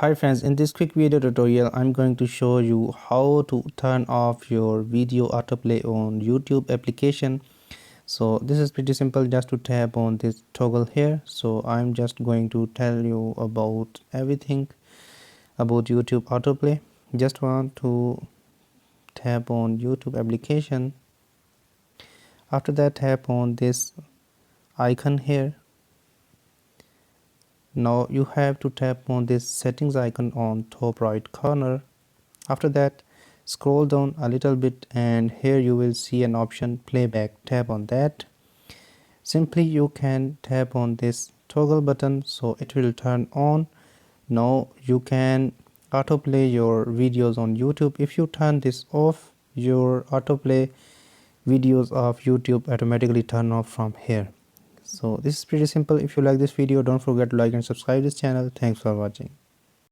Hi friends, in this quick video tutorial I'm going to show you how to turn off your video autoplay on YouTube application. So this is pretty simple. Just to tap on this toggle here. So I'm just going to tell you about everything about YouTube autoplay. Just want to tap on YouTube application. After that, tap on this icon here. Now you have to tap on this settings icon on top right corner. After that, scroll down a little bit and here you will see an option playback. Tap on that. Simply you can tap on this toggle button so it will turn on. Now you can autoplay your videos on YouTube. If you turn this off, your autoplay videos of YouTube automatically turn off from here. So this is pretty simple. If you like this video, don't forget to like and subscribe this channel. Thanks for watching.